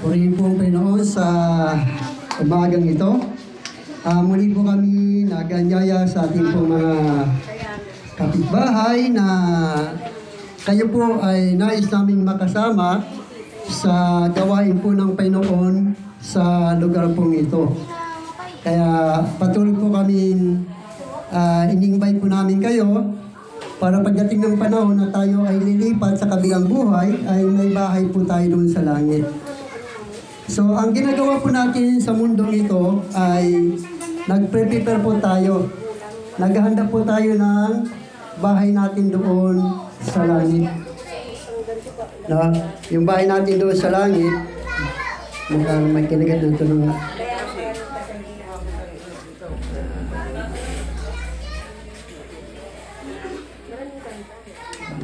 Purihin po ang Panginoon sa umagang ito. Muli po kami naganyaya sa ating pong mga kapitbahay na kayo po ay nais naming makasama sa gawain po ng Panginoon sa lugar pong ito. Kaya patuloy po kami in-invite po namin kayo para pagdating ng panahon na tayo ay lilipat sa kabilang buhay, ay may bahay po tayo doon sa langit. So, ang ginagawa po natin sa mundong ito ay nag-prepare po tayo. Naghahanda po tayo ng bahay natin doon sa langit. No? Yung bahay natin doon sa langit, mukhang may kinagat na ito ng...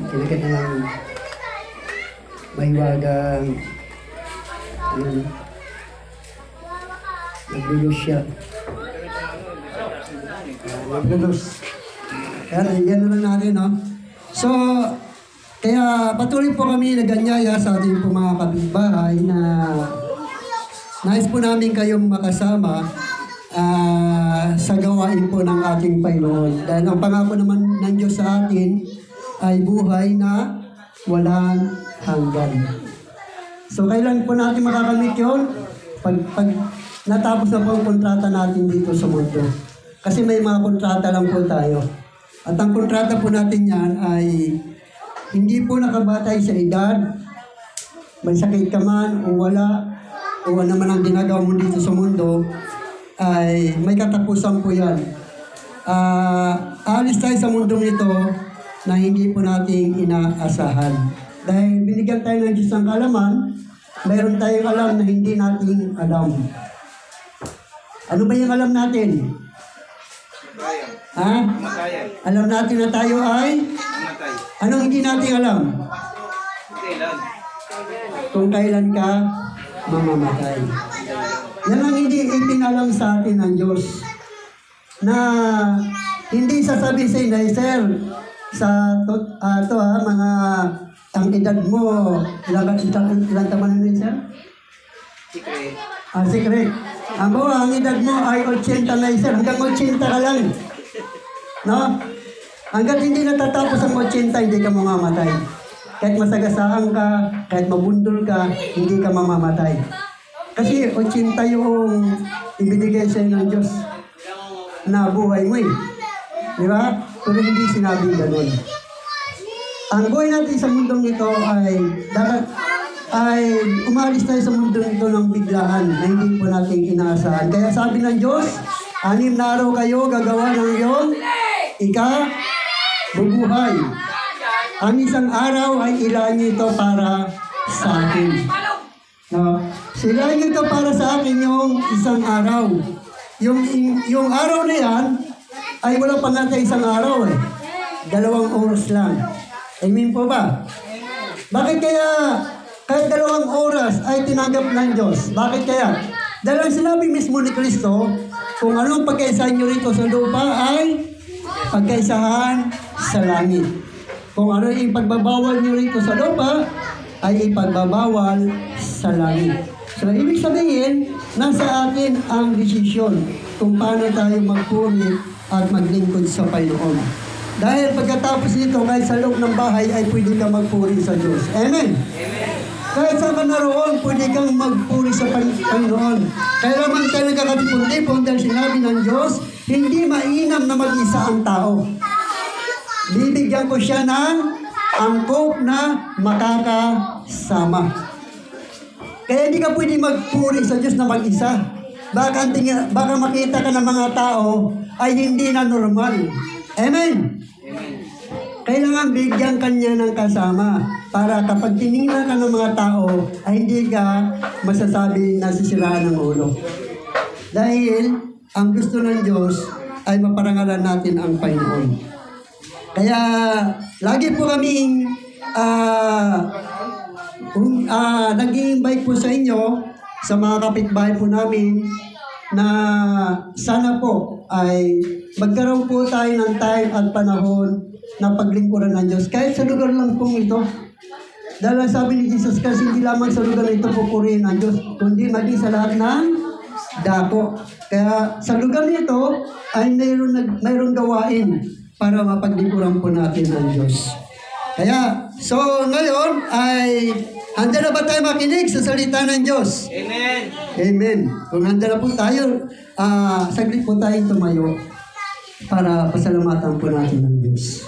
Kinagat na lang may wagang... Ayan. Naglulus siya. Naglulus. Yan na lang natin, no? So, kaya patuloy po kami naganyaya sa ating po mga kapitbahay na nais po namin kayong makasama sa gawain po ng ating Panginoon. Dahil ang pangako naman ng Diyos sa atin ay buhay na walang hanggan. So, kailan po natin makakamit yun? Pag natapos na po ang kontrata natin dito sa mundo. Kasi may mga kontrata lang po tayo. At ang kontrata po natin yan ay hindi po nakabatay sa edad, may sakit ka man o wala, o ano man ang ginagawa mo dito sa mundo, ay may katapusan po yan. Alis tayo sa mundong ito na hindi po nating inaasahan. Dahil binigyan tayo ng Diyos ng kaalaman, mayroon tayong alam na hindi natin alam. Ano ba yung alam natin? Ha? Alam natin na tayo ay? Anong hindi natin alam? Kung kailan ka mamamatay. Yan ang hindi ipinalam sa atin ng Diyos. Na hindi sasabihin sir, sa mga ang edad mo, ilang taman na sir? Secret. Secret. Ang edad mo ay 80 na sir. Hanggang 80 ka lang. No? Hanggang hindi natatapos ang 80, hindi ka mamamatay. Kahit masagasaan ka, kahit mabundol ka, hindi ka mamamatay. Kasi 80 yung ibinigay sa'yo ng Diyos na buhay mo eh. Di ba? Pero hindi sinabi ganun. Ang buhay natin sa mundong ito ay umalis tayo sa mundong ito ng biglaan na hindi po natin inaasahan. Kaya sabi ng Diyos, 6 na araw kayo gagawa ng iyong bubuhay. Ang isang araw ay ilan ito para sa akin. No? Sila ito para sa akin yung isang araw. Yung araw na yan ay wala pa nga isang araw eh. 2 oras lang. Amen po ba? Bakit kaya kahit 2 oras ay tinanggap ng Diyos? Bakit kaya? Dahil ang sinabi mismo ni Kristo, kung anong pagkaisahan nyo rito sa lupa ay pagkaisahan sa langit. Kung ano yung pagbabawal nyo rito sa lupa ay ipagbabawal sa langit. So, ibig sabihin, nasa atin ang desisyon kung paano tayo magpuri at maglingkod sa Panginoon. Dahil pagkatapos nito, kahit sa loob ng bahay, ay pwede kang magpuri sa Diyos. Amen? Amen. Kahit saan ka naroon, pwede kang magpuri sa Panginoon. Kaya naman tayo nagkakatipon-tipon dahil sinabi ng Diyos, hindi mainam na mag-isa ang tao. Bibigyan ko siya ng angkop na makakasama. Kaya hindi ka pwede magpuri sa Diyos na mag-isa. Baka makita ka ng mga tao ay hindi na normal. Amen? Kailangan bigyan kanya ng kasama para kapag tinignan ka ng mga tao ay hindi ka masasabi na sisiraan ng ulo. Dahil ang gusto ng Diyos ay maparangalan natin ang Panginoon. Kaya lagi po kaming nag-i-invite po sa inyo sa mga kapitbahay po namin na sana po ay magkaroon po tayo ng time at panahon na paglingkuran ng Diyos. Kahit sa lugar lang po ito. Dahil sabi ni Jesus kasi hindi lamang sa lugar na ito pupurihin ang Diyos, kundi maging sa lahat ng dako. Kaya sa lugar nito ay mayroong gawain para mapaglingkuran po natin ang Diyos. Kaya, so ngayon ay handa na ba tayo makinig sa salita ng Diyos? Amen. Amen. Kung handa na po tayo, saglit po tayong tumayo para pasalamatan po natin ng Diyos.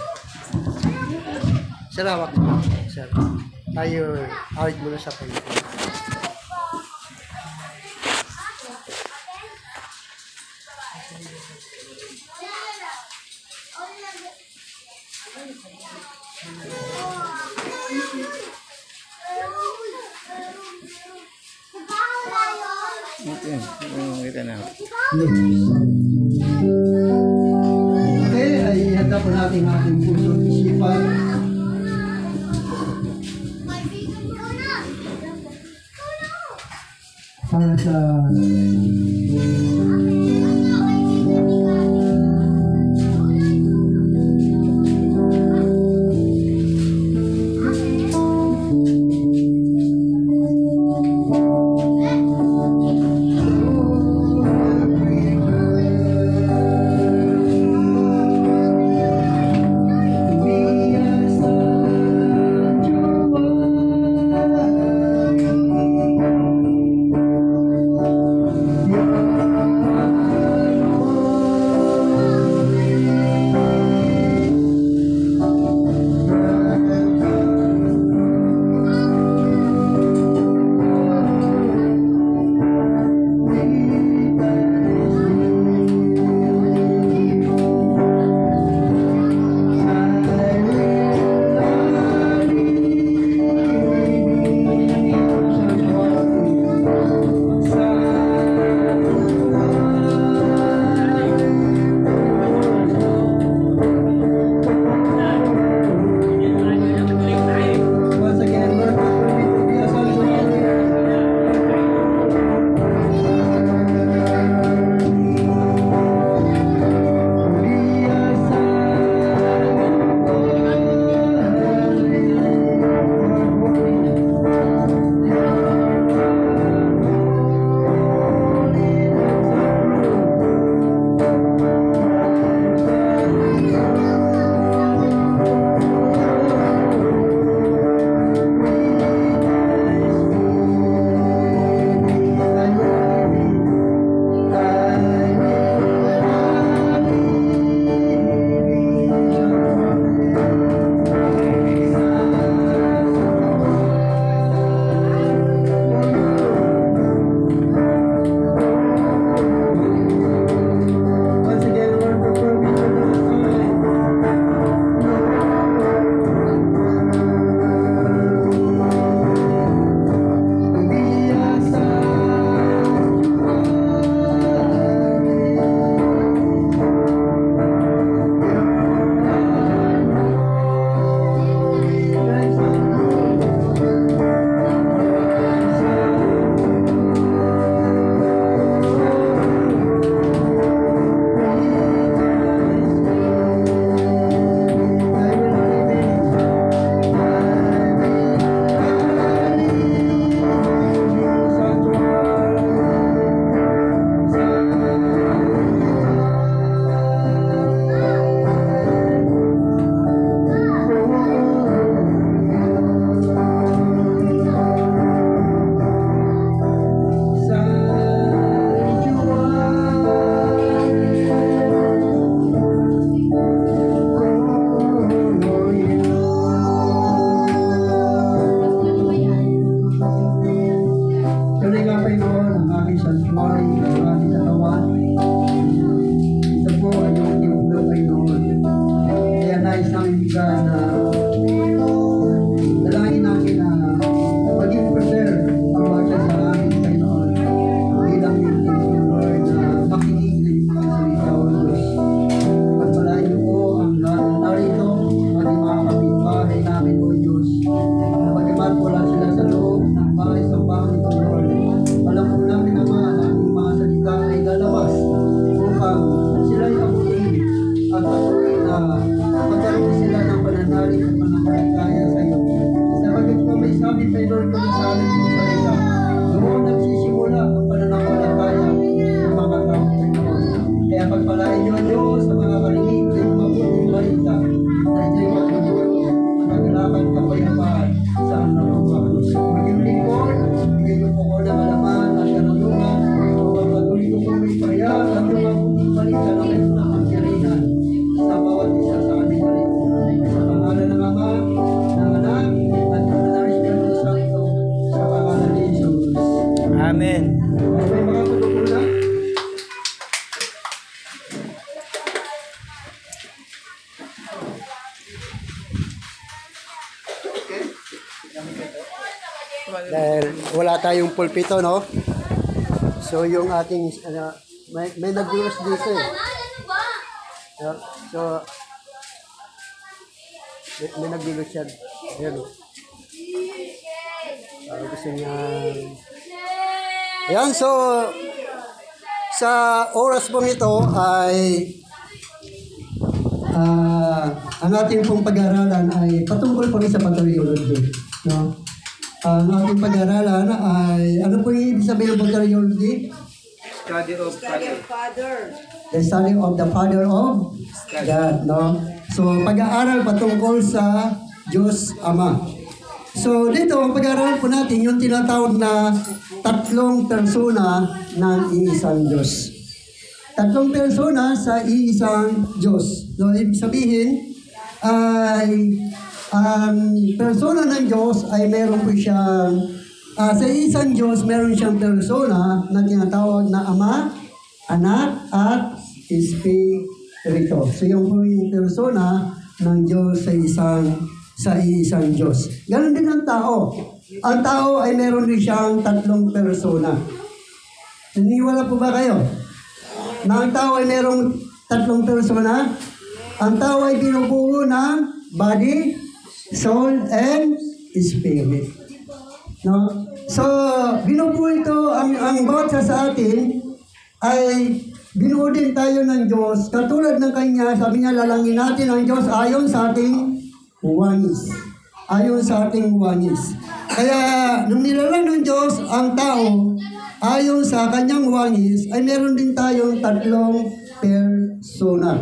Salamat po. Sir. Tayo, awit muna sa Panginoon. Okay, ay handa po natin ating puso at isipan. Para sa Dahil wala tayong pulpito, no? So, yung ating, may nag-virus dito eh. So, may nag-virus yan. Ayan, oh. Gusto niya. Ayan, so, sa oras pong ito ay ang ating pong pag-aaralan ay patungkol po rin sa bacteriology. No? Ang ating pag-aaralan ay, ano po yung ibig sabihin ng bacteriology? Study of Father. The study of the Father of God. No? So, pag-aaral patungkol sa Diyos Ama. So, dito, ang pag-aaral po natin, yung tinatawag na tatlong persona ng iisang Diyos. Tatlong persona sa iisang Diyos. So, ibig sabihin, ay ang persona ng Diyos ay meron po siyang, sa isang Diyos, meron siyang persona na tinatawag na Ama, Anak, at Espiritu. So, yung po yung persona ng Diyos sa isang Diyos. Ganon din ang tao. Ang tao ay meron din siyang tatlong persona. Niniwala po ba kayo? Na ang tao ay merong tatlong persona? Ang tao ay binubuo ng body, soul, and spirit. No? So, binubuo ito, ang bawat sa atin ay binuo din tayo ng Diyos. Katulad ng Kanya, sabi niya, lalangin natin ang Diyos ayon sa ating wangis. Ayon sa ating wangis. Kaya, nung nilalang ng Diyos ang tao, ayon sa kanyang wangis, ay meron din tayong tatlong persona.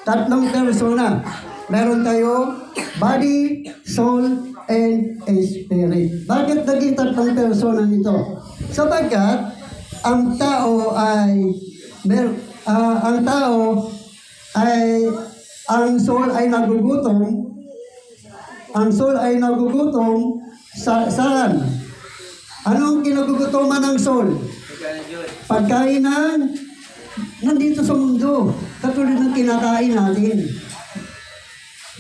Tatlong persona. Meron tayo body, soul, and spirit. Bakit naging tatlong persona nito? Sapagkat ang tao ay ang soul ay nagugutom. Ang soul ay nagugutom saan? Anong kinagugutoman ng soul? Pagkain ng nandito sa mundo. Katulad ng kinakain natin.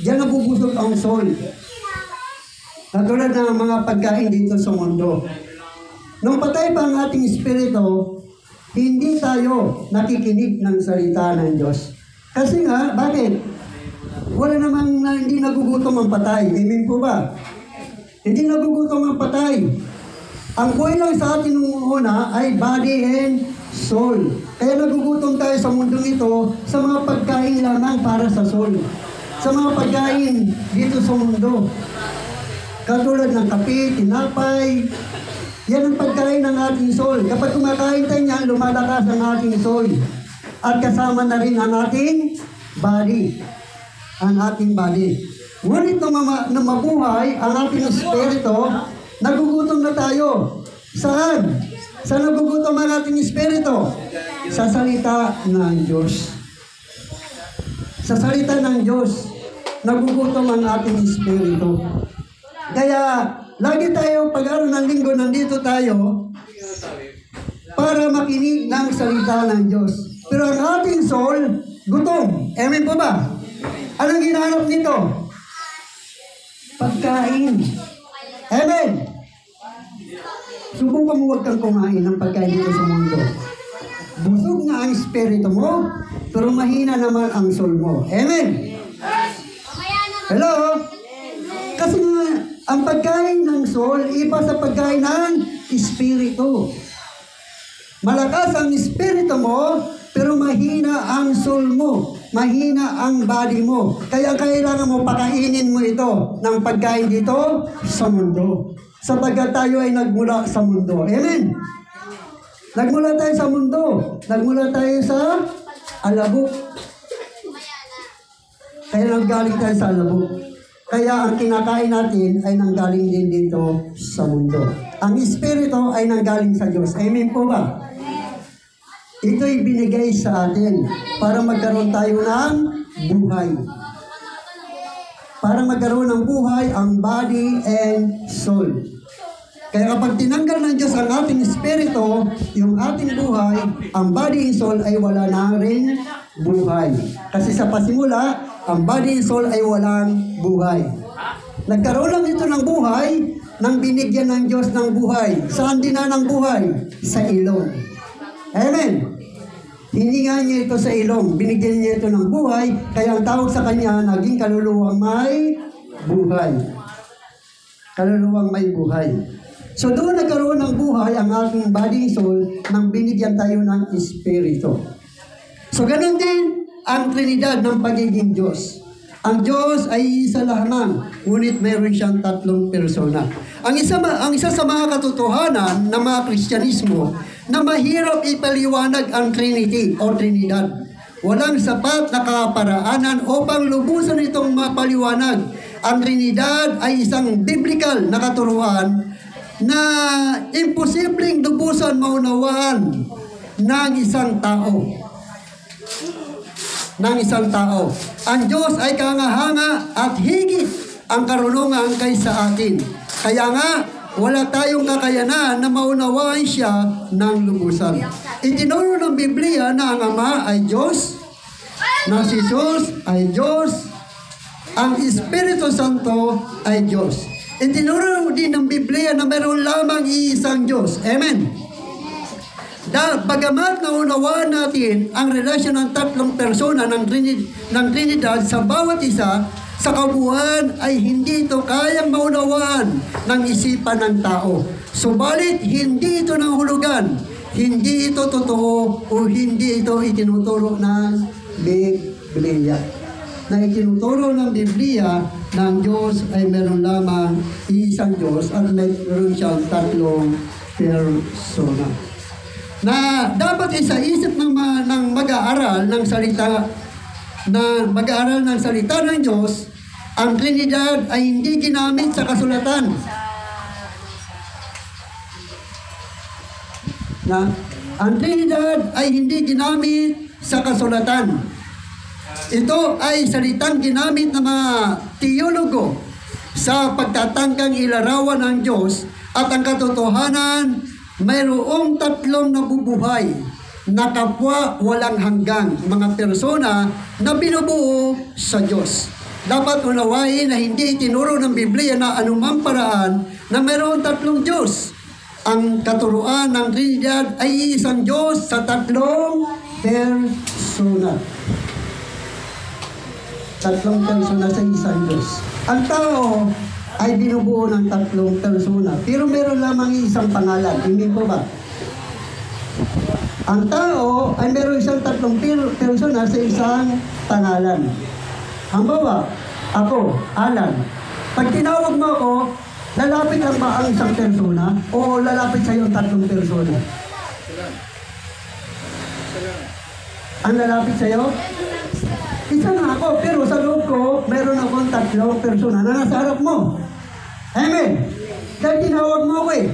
Diyan nabubusog ang soul. Katulad ng mga pagkain dito sa mundo. Nung patay pa ang ating espiritu, hindi tayo nakikinig ng salita ng Diyos. Kasi nga, bakit? Wala namang hindi nagugutom ang patay. Amen po ba? Hindi nagugutom ang patay. Ang buhay lang sa atin nung una ay body and soul. Kaya nagugutom tayo sa mundong ito sa mga pagkain lamang para sa soul. Sa mga pagkain dito sa mundo. Katulad ng kape, tinapay. Yan ang pagkain ng ating soul. Kapag kumakain tayo niyan, lumalakas ang ating soul. At kasama na rin ang ating body. Ang ating body. Ngunit na mabuhay ang ating espiritu, nagugutom na tayo. Saan? Saan nagugutom ang ating espiritu? Sa salita ng Diyos. Sa salita ng Diyos, nagugutom ang ating espiritu. Kaya, lagi tayo, pag-araw ng linggo, nandito tayo para makinig ng salita ng Diyos. Pero ang ating soul, gutom. Amen po ba? Anong ginahanap nito? Pagkain. Amen. Subukan mo huwag kang kumain ng pagkain dito sa mundo. Busog na ang espiritu mo, pero mahina naman ang soul mo. Amen. Hello? Kasi nga, ang pagkain ng soul, iba sa pagkain ng espiritu. Malakas ang espiritu mo, pero mahina ang soul mo. Mahina ang body mo. Kaya kailangan mo pakainin mo ito ng pagkain dito sa mundo. Sapagkat tayo ay nagmula sa mundo. Amen? Nagmula tayo sa mundo. Nagmula tayo sa alabok. Kaya nanggaling tayo sa alabok. Kaya ang kinakain natin ay nanggaling din dito sa mundo. Ang espiritu ay nanggaling sa Diyos. Amen po ba? Ito'y binigay sa atin para magkaroon tayo ng buhay. Para magkaroon ng buhay ang body and soul. Kaya kapag tinanggal ng Diyos ang ating espiritu, yung ating buhay, ang body and soul ay wala na rin buhay. Kasi sa pasimula, ang body and soul ay walang buhay. Nagkaroon lang ito ng buhay nang binigyan ng Diyos ng buhay. Saan din na ng buhay? Sa ilong. Amen. Hininga niya ito sa ilong. Binigyan niya ito ng buhay. Kaya ang tawag sa kanya, naging kaluluwang may buhay. Kaluluwang may buhay. So doon nagkaroon ng buhay ang ating body soul nang binigyan tayo ng Espiritu. So ganun din ang Trinidad ng pagiging Diyos. Ang Diyos ay isa lamang, ngunit mayroon siyang tatlong persona. Ang isa sa mga katotohanan ng mga Kristyanismo na mahirap ipaliwanag ang Trinity o Trinidad. Walang sapat na kaparaanan upang lubusan itong mapaliwanag. Ang Trinidad ay isang biblical na katuruan na imposibleng lubusan maunawaan ng isang tao. Ang Diyos ay kangahanga at higit ang karunungan kaysa atin. Kaya nga, wala tayong kakayanan na maunawaan siya ng lubusan. Itinuro ng Biblia na ang Ama ay Diyos, na si Jesus ay Diyos, ang Espiritu Santo ay Diyos. Itinuro din ng Biblia na mayroon lamang iisang Diyos. Amen. Bagamat naunawaan natin ang relasyon ng tatlong persona ng Trinidad sa bawat isa, sa kabuuan ay hindi ito kayang maunawaan ng isipan ng tao. Subalit, hindi ito nahulugan, hindi ito totoo, o hindi ito itinuturo ng Biblia. Na itinuturo ng Biblia ng Diyos ay meron lamang isang Diyos at meron siyang tatlong persona. Na dapat isa-isip ng mag-aaral ng salita ng Diyos, ang Trinidad ay hindi ginamit sa kasulatan. Ang Trinidad ay hindi ginamit sa kasulatan. Ito ay salitang ginamit ng mga teologo sa pagtatangkang ilarawan ng Diyos at ang katotohanan, mayroong tatlong nabubuhay na kapwa walang hanggang mga persona na binubuo sa Diyos. Dapat unawain na hindi itinuro ng Biblia na anumang paraan na mayroong tatlong Diyos. Ang katuruan ng Trinidad ay isang Diyos sa tatlong persona. Tatlong persona sa isang Diyos. Ang tao ay binubuo ng tatlong persona. Pero meron lamang isang pangalan. Hindi po ba? Ang tao ay meron isang tatlong persona sa isang pangalan. Halimbawa, ako, Alan. Pag tinawag mo ako, lalapit lang ba ang isang persona? O lalapit sa iyo ang tatlong persona? Ang lalapit sa iyo? Isa na ako, pero sa loob ko, meron akong tatlong persona na nasa harap mo. Amen. Dahil tinawag mo ko eh.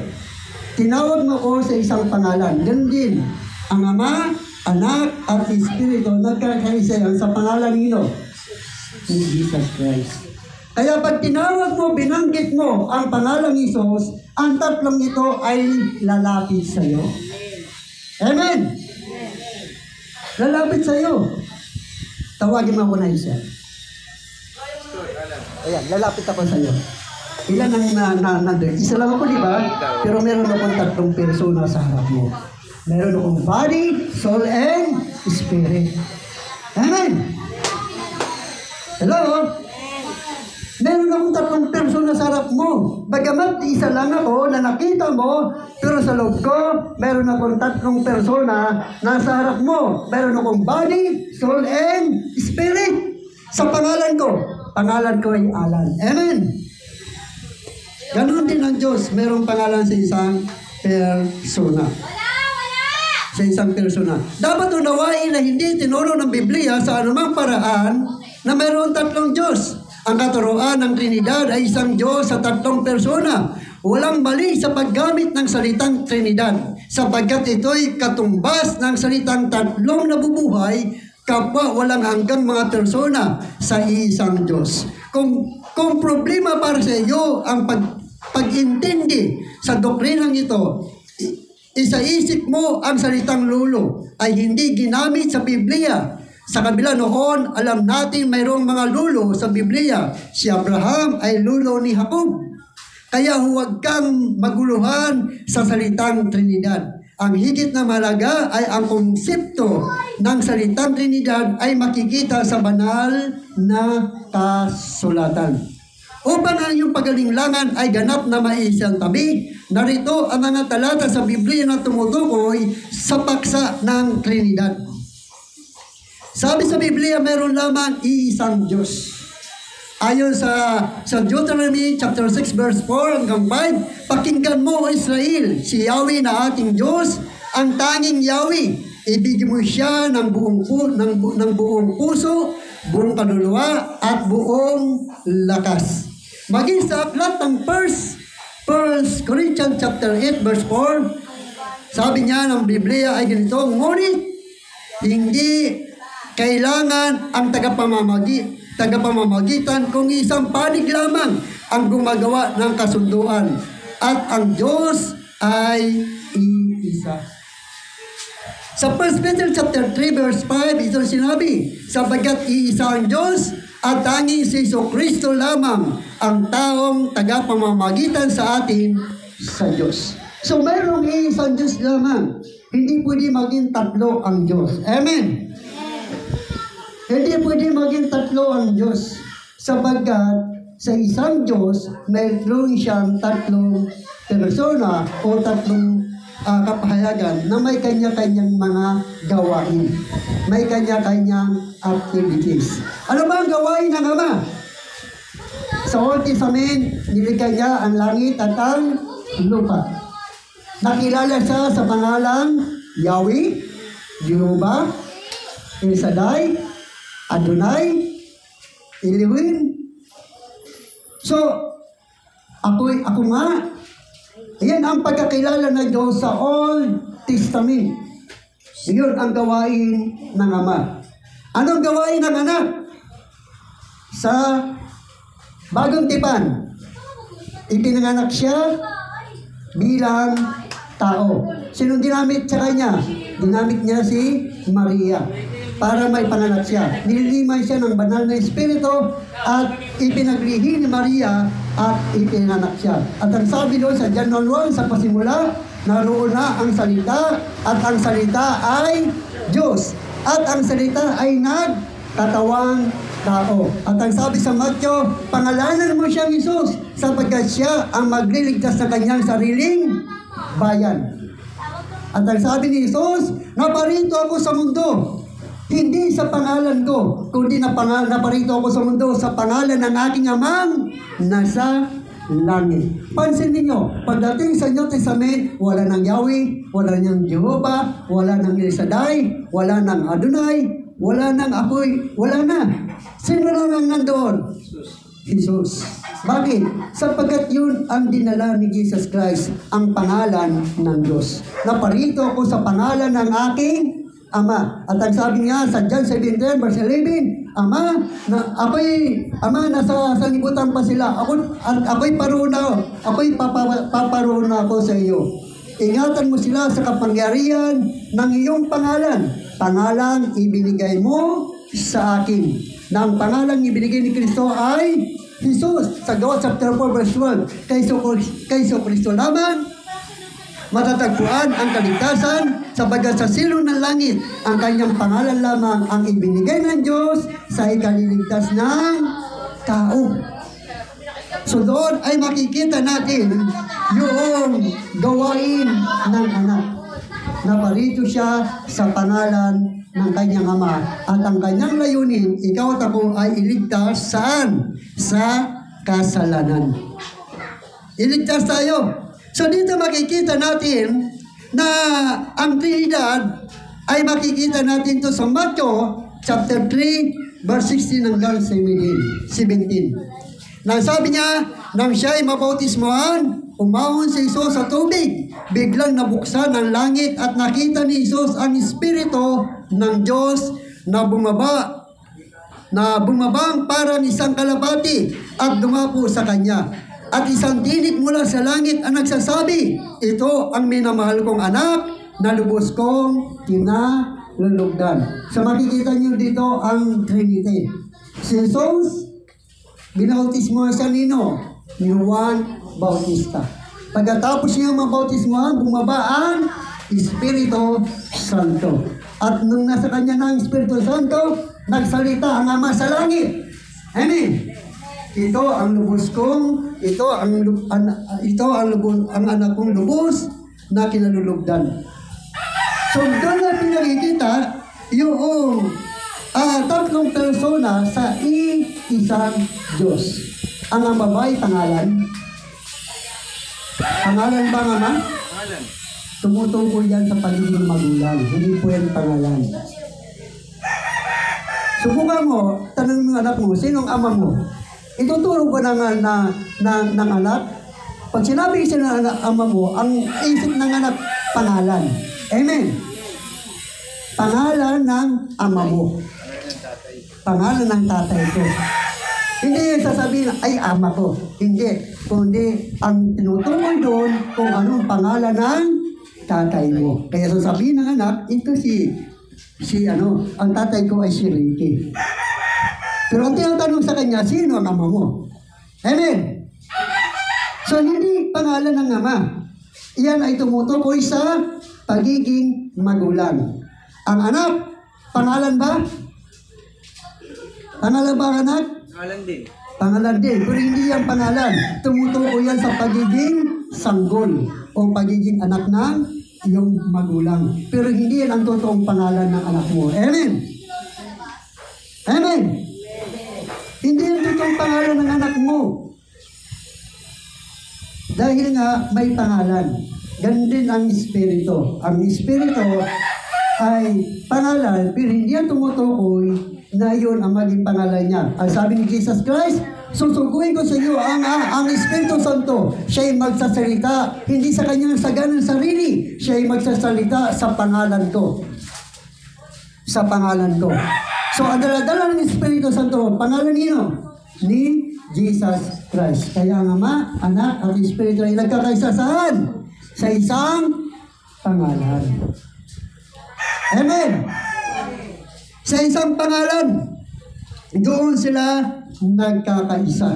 Tinawag mo ko sa isang pangalan. Ganun din. Ang Ama, Anak, at Espiritu nagkakaisa sa pangalan nino ni Jesus Christ. Kaya pag tinawag mo, binanggit mo ang pangalang Isos, ang tatlong ito ay lalapit sa iyo. Amen. Lalapit sa iyo. Tawagin mo na isa. Ayan, lalapit ako sa iyo. Ilan ang nandun? Isa lang ako, di ba? Pero meron akong tatlong persona sa harap mo. Meron akong body, soul, and spirit. Amen. Hello? Meron akong tatlong persona sa harap mo. Bagamat isa lang ako na nakita mo, pero sa loob ko, meron akong tatlong persona na sa harap mo. Meron akong body, soul, and spirit. Sa pangalan ko ay Alan. Amen. Ganon din ang Diyos. Merong pangalan sa isang persona. Sa isang persona. Dapat unawain na hindi tinuro ng Biblia sa anumang paraan na mayroon tatlong Diyos. Ang katuruan ng Trinidad ay isang Diyos sa tatlong persona. Walang mali sa paggamit ng salitang Trinidad, sapagkat ito'y katumbas ng salitang tatlong nabubuhay, kapwa walang hanggang mga persona sa isang Diyos. Kung problema para sa iyo ang pag-intindi sa doktrinang ito, isa-isip mo ang salitang lulo ay hindi ginamit sa Biblia. Sa kabila noon, alam natin mayroong mga lulo sa Biblia. Si Abraham ay lulo ni Jacob. Kaya huwag kang maguluhan sa salitang Trinidad. Ang higit na malaga ay ang konsepto ng salitang Trinidad ay makikita sa banal na kasulatan. Upang ang iyong pagalinglangan ay ganap na maisang tabi, narito ang mga talata sa Biblia na tumutukoy sa paksa ng Trinidad. Sabi sa Biblia, meron lamang iisang Diyos. Ayon sa Deuteronomy chapter 6 verse 4 hanggang 5, pakinggan mo, Israel, si Yahweh na ating Diyos, ang tanging Yahweh. Ibigin mo siya ng buong puso, buong kaluluwa, at buong lakas. Maging sa aklat ng 1 Corinthians chapter 8 verse 4, sabi niya ng Biblia ay ganito, ngunit hindi kailangan ang tagapamamagitan kung isang panig lamang ang gumagawa ng kasunduan at ang Diyos ay iisa. Sa 1 Peter chapter 3 verse 5, ito sinabi, sapagkat iisa ang Diyos at tanging si Jesucristo lamang ang taong tagapamamagitan sa atin sa Diyos. So mayroong iisang Diyos lamang. Hindi pwede maging tatlo ang Diyos. Amen? Hindi pwede maging tatlo ang Diyos sapagkat sa isang Diyos, mayroon siyang tatlong persona o tatlong kapahayagan na may kanya-kanyang mga gawain. May kanya-kanyang activities. Ano ba ang gawain ng Ama? Sa Old Testament, nilikha niya ang langit at ang lupa. Nakilala siya sa pangalang Yahweh, Jehovah, El Shaddai, Adonai, Elohim. So, ako nga, yan ang pagkakilala ng Diyos sa Old Testament. Yun ang gawain ng Ama. Anong gawain ng Anak? Sa Bagong Tipan, ipinanganak siya bilang tao. Sinong ginamit sa kanya? Ginamit niya si Maria para may panganak siya. Nililiman siya ng banal na Espiritu at ipinaglihi ni Maria at ipinanak siya. At ang sabi doon sa John 1, sa pasimula, naroon na ang salita at ang salita ay Diyos. At ang salita ay nagkatawang tao. At ang sabi sa Matthew, pangalanan mo siyang Jesus sapagkat siya ang magliligtas sa kanyang sariling bayan. At ang sabi ni Jesus, naparito ako sa mundo. Hindi sa pangalan ko, kundi naparito ako sa mundo sa pangalan ng aking Amang nasa langit. Pansin ninyo, pagdating sa New Testament, wala ng Yahweh, wala ng Jehovah, wala ng El Shaddai, wala ng Adonai, wala ng Apoy, wala na. Sino lang ang nandoon? Jesus. Bakit? Sapagkat yun ang dinala ni Jesus Christ, ang pangalan ng Diyos. Naparito ako sa pangalan ng aking Ama. At ang sabi niya sa John 17 verse 11, Ama, nasa sanlibutan pa sila. Ako'y paruna, ako'y paparuna ako sa iyo. Ingatan mo sila sa kapangyarihan ng iyong pangalan. Pangalang ibinigay mo sa akin. Na ang pangalang ibinigay ni Kristo ay Jesus. Sa Gawa chapter 4 verse 12, kay Kristo lamang matatagpuan ang kaligtasan sapagkat sa silong ng langit ang kanyang pangalan lamang ang ibinigay ng Diyos sa ikaliligtas ng tao. So doon ay makikita natin yung gawain ng Anak. Naparito siya sa pangalan ng kanyang Ama at ang kanyang layunin, ikaw at ako ay iligtas saan? Sa kasalanan. Iligtas tayo. So dito makikita natin na ang Trinidad ay makikita natin to sa Matthew chapter 3 verse 16 hanggang 17. Nang sabi niya, nang siya'y mabautismohan, umahon si Jesus sa tubig. Biglang nabuksan ang langit at nakita ni Jesus ang Espiritu ng Diyos na bumabang parang isang kalapati at dumapo sa kanya. At isang tinig mula sa langit ang nagsasabi, ito ang minamahal kong anak na lubos kong kinalulugdan. So makikita niyo dito ang Trinity. Si Jesus, binautismo siya nino ni Juan Bautista. Pagkatapos niya mabautismohan, bumaba ang Espiritu Santo. At nung nasa kanya ng Espiritu Santo, nagsalita ang Ama sa langit. Amen. Ito ang lubos kong, ang anak kong lubos na kinalulugdan. So doon na pinakikita yung tatlong persona sa isang Diyos. Ang Ama ba ay pangalan? Pangalan ba ang Ama? Pangalan. Tumutungkol yan sa pagiging magulang. Hindi po yan pangalan. Subukan mo, tanong ng anak mo, sinong ama mo? Ituturo ba ng anak? Pag sinabi siya ng ama mo, ang isip ng anak, pangalan. Amen. Pangalan ng ama mo. Pangalan ng tatay ko. Hindi yung sasabihin, ay ama ko. Hindi. Kundi ang tinutukoy doon kung anong pangalan ng tatay mo. Kaya sasabihin ng anak, ito ang tatay ko ay si Ricky. Pero ang tinatanong sa kanya, sino ang ama mo? Amen. So, hindi pangalan ng ama. Iyan ay tumutukoy sa pagiging magulang. Ang anak, pangalan ba? Pangalan ba ang anak? Pangalan din. Pangalan din. Pero hindi yan pangalan. Tumutukoy yan sa pagiging sanggol o pagiging anak ng iyong magulang. Pero hindi yan ang totoong pangalan ng anak mo. Amen? Amen? Hindi yan totoong pangalan ng anak mo. Dahil nga may pangalan. Ganun din ang Espiritu. Ang Espiritu ay pangalan, pero hindi yan tumutukoy na yun ang maging pangalan niya. Ang sabi ni Jesus Christ, susuguin ko sa iyo ang Espiritu Santo. Siya ay magsasalita, hindi sa kanyang saganang sarili. Siya ay magsasalita sa pangalan ko. Sa pangalan ko. So, ang dala-dala ng Espiritu Santo, pangalan nino? Ni Jesus Christ. Kaya ang Ama, Anak, at Espiritu ay nagkakaisa saan? Sa isang pangalan. Amen. Sa isang pangalan, doon sila nagkakaisa.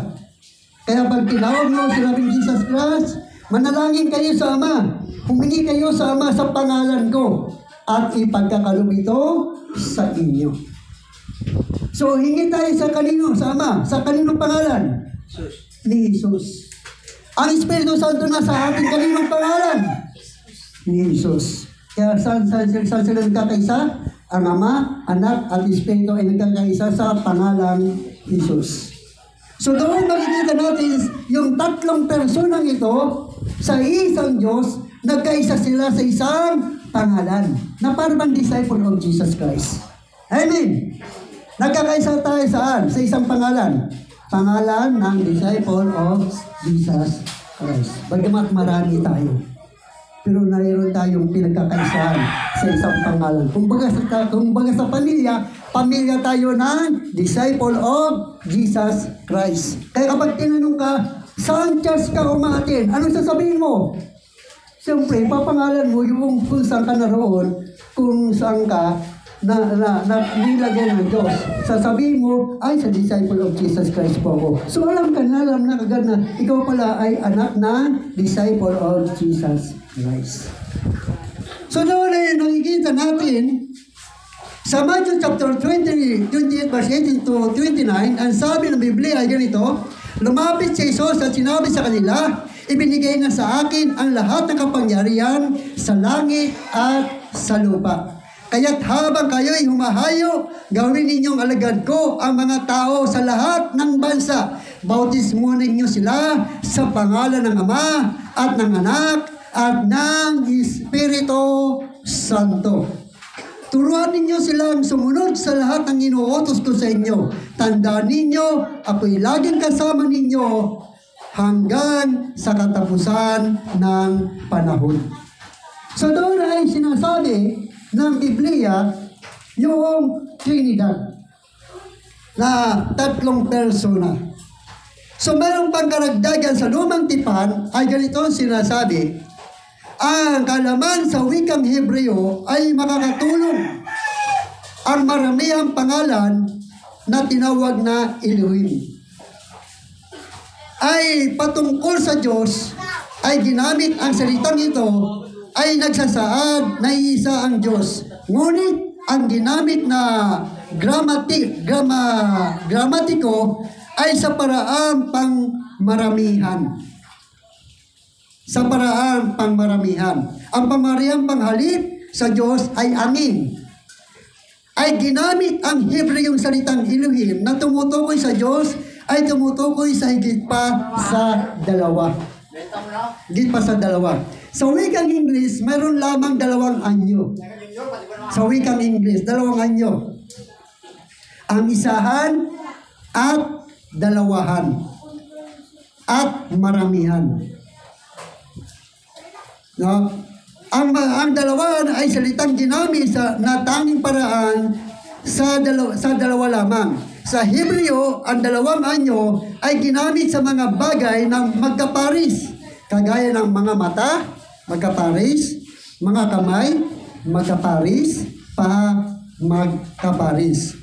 Kaya pag tinawag mo sila ng Jesus Christ, manalangin kayo sa Ama. Humingi kayo sa Ama sa pangalan ko at ipagkakalob ito sa inyo. So, hingi tayo sa kanino? Sa Ama. Sa kaninong pangalan? Jesus. Ni Jesus. Ang Espiritu Santo na sa ating kaninong pangalan? Ni Jesus. Kaya saan sila nagkakaisa? Ang Ama, Anak, at Espiritu ay nagkakaisa sa pangalang Jesus. So doon makikita natin yung tatlong personang ito sa isang Diyos, nagkaisa sila sa isang pangalan na parang disciple of Jesus Christ. Amen. Nagkakaisa tayo saan? Sa isang pangalan. Pangalan ng disciple of Jesus Christ. Bagamat marami tayo, pero mayroon tayong pinagkakaisahan sa isang pangalan. Kumbaga sa pamilya tayo ng disciple of Jesus Christ. Kaya kapag tinanong ka, saan church ka umaatin? Anong sasabihin mo? Siyempre, papangalan mo yung kung saan ka naroon, kung saan ka nilagay ng Diyos. Sasabihin mo, ay sa disciple of Jesus Christ po ako. So alam na kagad na ikaw pala ay anak ng disciple of Jesus Christ. So noon ay nakikita natin sa Matthew chapter 28 verse 18 to 29, ang sabi ng Biblia ay ganito, lumapit si Jesus at sinabi sa kanila, ibinigay na sa akin ang lahat ng kapangyarihan sa langit at sa lupa. Kaya't habang kayo'y humahayo, gawin ninyong alagad ko ang mga tao sa lahat ng bansa. Bautismo ninyo sila sa pangalan ng Ama at ng Anak at ng Espiritu Santo. Turuan ninyo silang sumunod sa lahat ng inuutos ko sa inyo. Tandaan ninyo, ako'y laging kasama ninyo hanggang sa katapusan ng panahon. So doon ay sinasabi ng Biblia yung Trinidad na tatlong persona. So mayroong pangkaragdagan sa lumang tipan ay ganito ang sinasabi, ang kalaman sa wikang Hebreo ay makakatulong ang maramihang pangalan na tinawag na Elohim. ay patungkol sa Diyos, ay ginamit ang salitang ito, ay nagsasaad na isa ang Diyos. Ngunit ang ginamit na gramatiko ay sa paraan pang maramihan. Sa paraan pang maramihan. Ang pamarihang panghalip sa Diyos ay amin. Ay ginamit ang Hebreyong salitang Elohim na tumutukoy sa Diyos ay tumutukoy sa higit pa sa dalawa. Higit pa sa dalawa. Sa wikang English, meron lamang dalawang anyo. Sa wikang English, dalawang anyo. Ang isahan at dalawahan. At maramihan. No? Ang dalawahan ay salitang ginamit na tanging paraan sa dalawa lamang. Sa Hebreo, ang dalawang anyo ay ginamit sa mga bagay na magkaparis. Kagaya ng mga mata, magkaparis, mga kamay, magkaparis, magkaparis.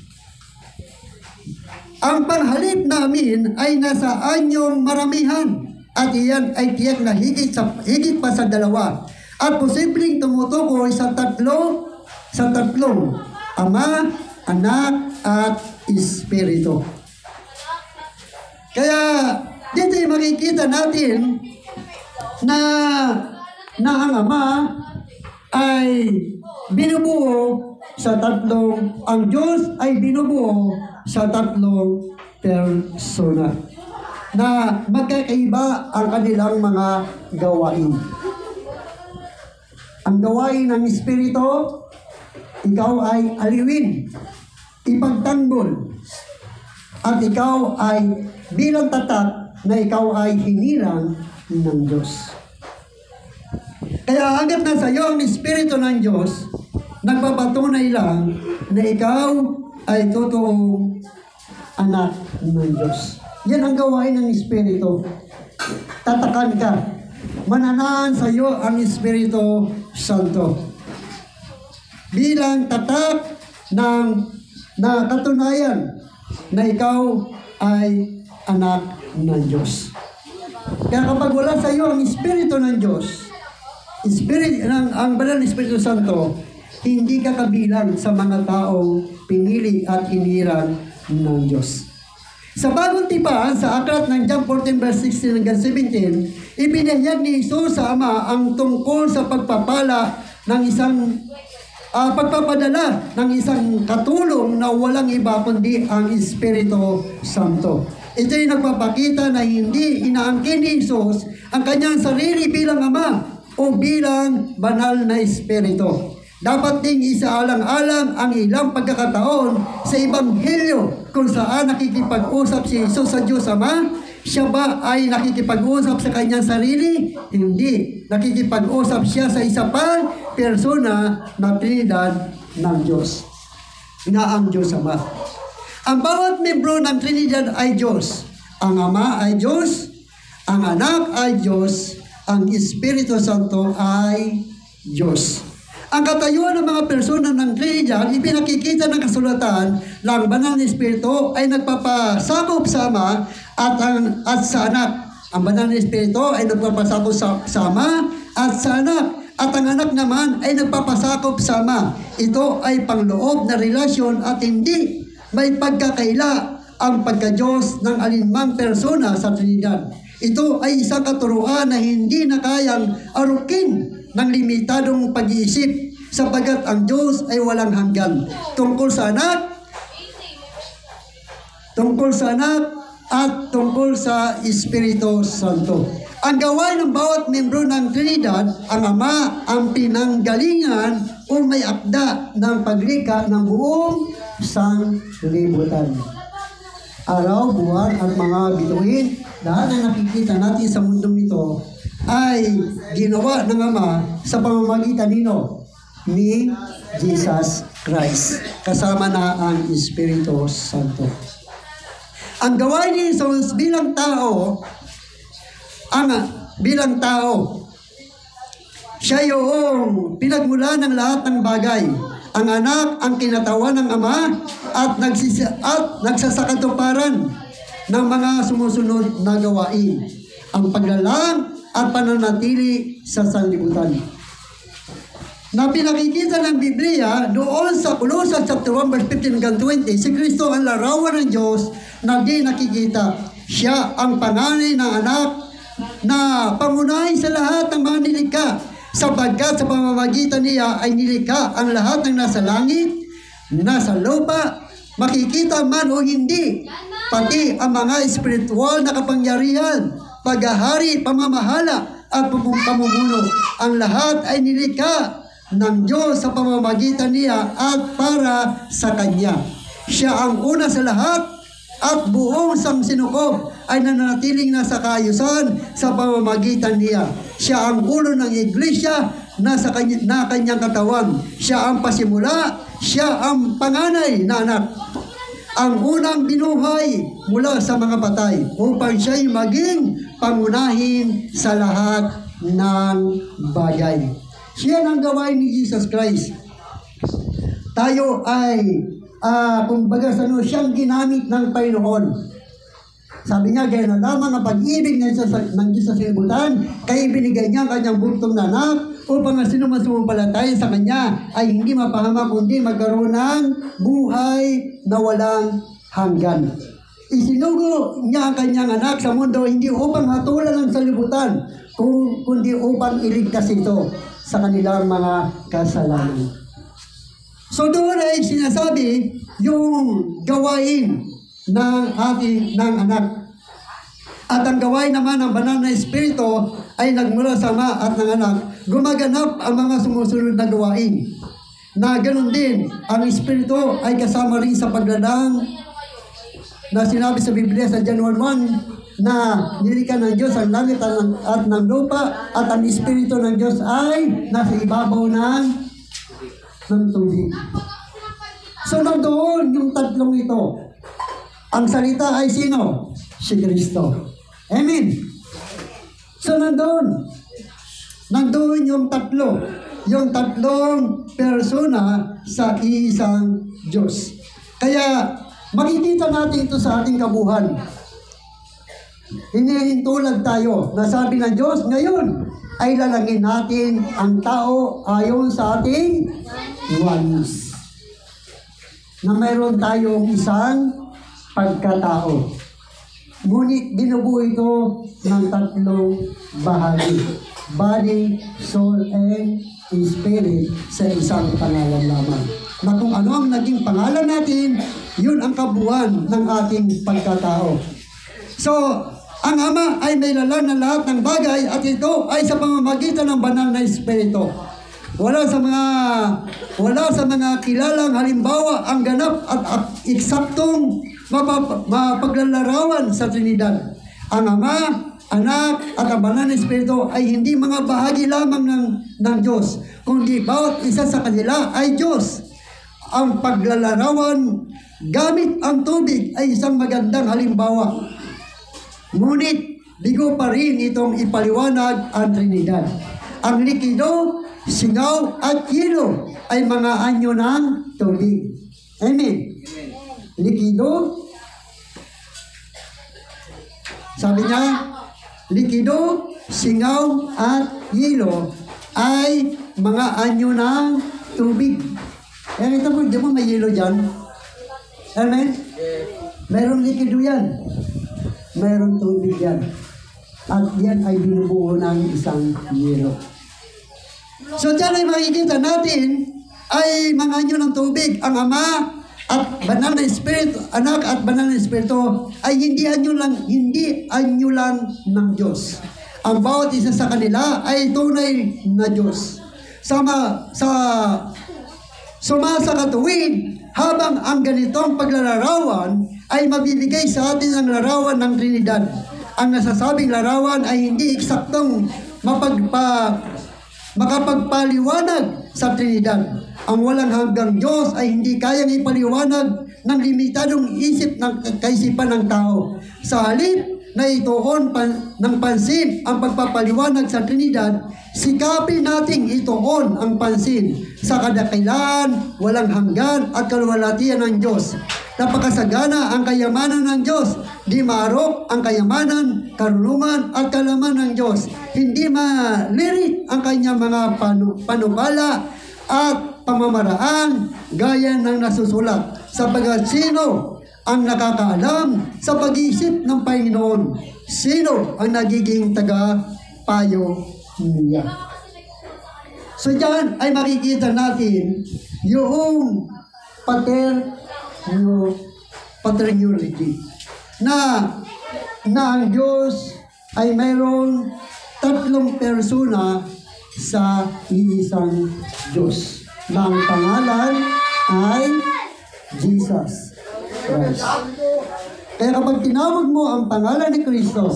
Ang panghalip namin ay nasa anyong maramihan at iyan ay tiyak na higit pa sa dalawa at posibleng tumutukoy sa tatlong Ama, Anak at Espiritu. Kaya dito makikita natin na ang Ama ay binubuo sa tatlong, ang Diyos ay binubuo sa tatlong persona na magkakaiba ang kanilang mga gawain. Ang gawain ng Espiritu, ikaw ay aliwin, ipagtanggol, at ikaw ay bilang tatak na ikaw ay hinilang ng Diyos. Kaya hanggat nasa iyo ang Espiritu ng Diyos, nagpapatunay lang na ikaw ay totoong anak ng Diyos. Yan ang gawain ng Espiritu. Tatakan ka. Mananahan sa iyo ang Espiritu Santo. Bilang tatak na katunayan na ikaw ay anak ng Diyos. Kaya kapag wala sa iyo ang Espiritu ng Diyos, ang banal na Espiritu Santo, hindi ka kabilang sa mga taong pinili at hiniran ng Diyos. Sa bagong tipan, sa aklat ng John 14 verse 16 hanggang 17, ibinahayag ni Jesus sa Ama ang tungkol sa pagpapadala ng isang katulong na walang iba kundi ang Espiritu Santo. Ito ay nagpapakita na hindi inaangkin ni Jesus ang kanyang sarili bilang Ama o bilang banal na Espiritu. Dapat ding isaalang-alang ang ilang pagkakataon sa Ebanghelyo kung saan nakikipag-usap si Jesus sa Diyos Ama. Siya ba ay nakikipag-usap sa kanyang sarili? Hindi. Nakikipag-usap siya sa isa pang persona na Trinidad ng Diyos. Na ang Diyos Ama. Ang bawat membro ng Trinidad ay Diyos. Ang Ama ay Diyos. Ang Anak ay Diyos. Ang Espiritu Santo ay Diyos. Ang katayuan ng mga persona ng Trinidad, ipinakikita ng kasulatan ng banal na Espiritu ay nagpapasakop sa Ama at sa Anak. Ang banal na Espiritu ay nagpapasakop sa Ama at sa Anak. At ang Anak naman ay nagpapasakop sa Ama. Ito ay pangloob na relasyon at hindi may pagkakaila ang pagka-Diyos ng alinmang persona sa Trinidad. Ito ay isang katuruan na hindi na kayang arukin ng limitadong pag-iisip sapagkat ang Diyos ay walang hanggan. Tungkol sa Anak at tungkol sa Espiritu Santo. Ang gawain ng bawat membro ng Trinidad, ang Ama, ang pinanggalingan o may akda ng paglikha ng buong sanglibutan. Araw, buwan at mga bituin, lahat na nakikita natin sa mundong ito ay ginawa ng Ama sa pamamagitan ni Jesus Christ. Kasama na ang Espiritu Santo. Ang gawain ni Jesus bilang tao, siya yung pinagmula ng lahat ng bagay. Ang Anak ang kinatawan ng Ama at nagsasakatuparan ng mga sumusunod na gawain. Ang paglalang at pananatili sa sanlibutan. Na pinakikita ng Biblia doon sa Colossians chapter 1 verse 15 hanggang 20, si Kristo ang larawan ng Diyos na di nakikita. Siya ang panganay ng anak na pangunahin sa lahat ng mga nilikha, sapagkat sa pamamagitan niya ay nilikha ang lahat ng nasa langit, nasa lupa, makikita man o hindi, pati ang mga espiritual na kapangyarihan, paghahari, pamamahala at pamumuno. Ang lahat ay nilikha ng Diyos sa pamamagitan niya at para sa Kanya. Siya ang una sa lahat at buong sangsinukob ay nananatiling nasa kaayusan sa pamamagitan niya. Siya ang ulo ng iglesia na kanyang katawan. Siya ang pasimula, siya ang panganay na anak. Ang unang binuhay mula sa mga patay upang siya'y maging pangunahin sa lahat ng bagay. Siya ang gawain ni Jesus Christ. Tayo ay kumbaga siyang ginamit ng Panginoon. Sabi niya, gaya na lamang ang pag-ibig ng Diyos sa silibutan, kaya ibinigay niya ang kanyang buktong na anak upang ang sino man sumumpalataya sa Kanya ay hindi mapahamak kundi magkaroon ng buhay na walang hanggan. Isinugo niya ang kanyang anak sa mundo hindi upang hatulan ang salibutan, kundi upang iligtas ito sa kanilang mga kasalanan. So doon ay sinasabi yung gawain ng anak. At ang gawain naman ng banal na espiritu ay nagmula sa Ama at ng anak. Gumaganap ang mga sumusunod na gawain. Na ganun din, ang espiritu ay kasama rin sa paglalang na sinabi sa Biblia sa John 1:1 na nilikha ng Diyos ang langit at ng lupa at ang espiritu ng Diyos ay nasa ibabaw ng tubig. So nandoon yung tatlong ito. Ang salita ay sino? Si Kristo. Amen. So nandoon yung tatlo. Yung tatlong persona sa isang Diyos. Kaya makikita natin ito sa ating kabuhan. Hinihintulad tayo na sabi ng Diyos, ngayon ay lalangin natin ang tao ayon sa ating ways. Na mayroon tayong isang pagkatao. Ngunit binubuo ito ng tatlong bahagi. Body, soul, and spirit sa isang pangalan lamang. Na kung ano ang naging pangalan natin, yun ang kabuuan ng ating pagkatao. So, ang Ama ay may lalang na lahat ng bagay at ito ay sa pamamagitan ng banal na espiritu. Wala sa mga kilalang halimbawa ang ganap at eksaktong mapaglalarawan sa Trinidad. Ang Ama, Anak at ang banal na espiritu ay hindi mga bahagi lamang ng Diyos, kundi bawat isa sa kanila ay Diyos. Ang paglalarawan gamit ang tubig ay isang magandang halimbawa. Ngunit, bigo pa rin itong ipaliwanag ang Trinidad. Ang likido, singaw at yelo ay mga anyo ng tubig. Amen. Likido, sabi niya, likido, singaw at yelo ay mga anyo ng tubig. Eh, ito po, di mo may yelo dyan? Amen? Merong likido yan. Mayroong tubig yan. At yan ay binubuo ng isang yelo. So dyan ay makikita natin ay mga anyo ng tubig. Ang Ama at banal na espiritu, anak at banal na espiritu ay hindi anyo lang ng Diyos. Ang bawat isa sa kanila ay tunay na Diyos. Sumasakatuwid habang ang ganitong paglalarawan ay mabibigay sa atin ang larawan ng Trinidad. Ang nasasabing larawan ay hindi eksaktong makapagpaliwanag sa Trinidad. Ang walang hanggang Diyos ay hindi kayang ipaliwanag ng limitadong isip ng kaisipan ng tao. Sa halip na ituon ng pansin ang pagpapaliwanag sa Trinidad, sikapin nating ituon ang pansin sa kadakilan, walang hanggan at kalwalhatian ng Diyos Napakasagana ang kayamanan ng Diyos. Di maarok ang kayamanan, karunungan at kalaman ng Diyos. Hindi malirit ang kanyang mga panukala at pamamaraan gaya ng nasusulat. Sapagkat sino ang nakakaalam sa pag-iisip ng Panginoon? Sino ang nagiging taga-payo niya? So dyan ay makikita natin yung paternity na ang Diyos ay mayroong tatlong persona sa iisang Diyos. Na ang pangalan ay Jesus Christ. Kaya kapag tinawag mo ang pangalan ni Kristo,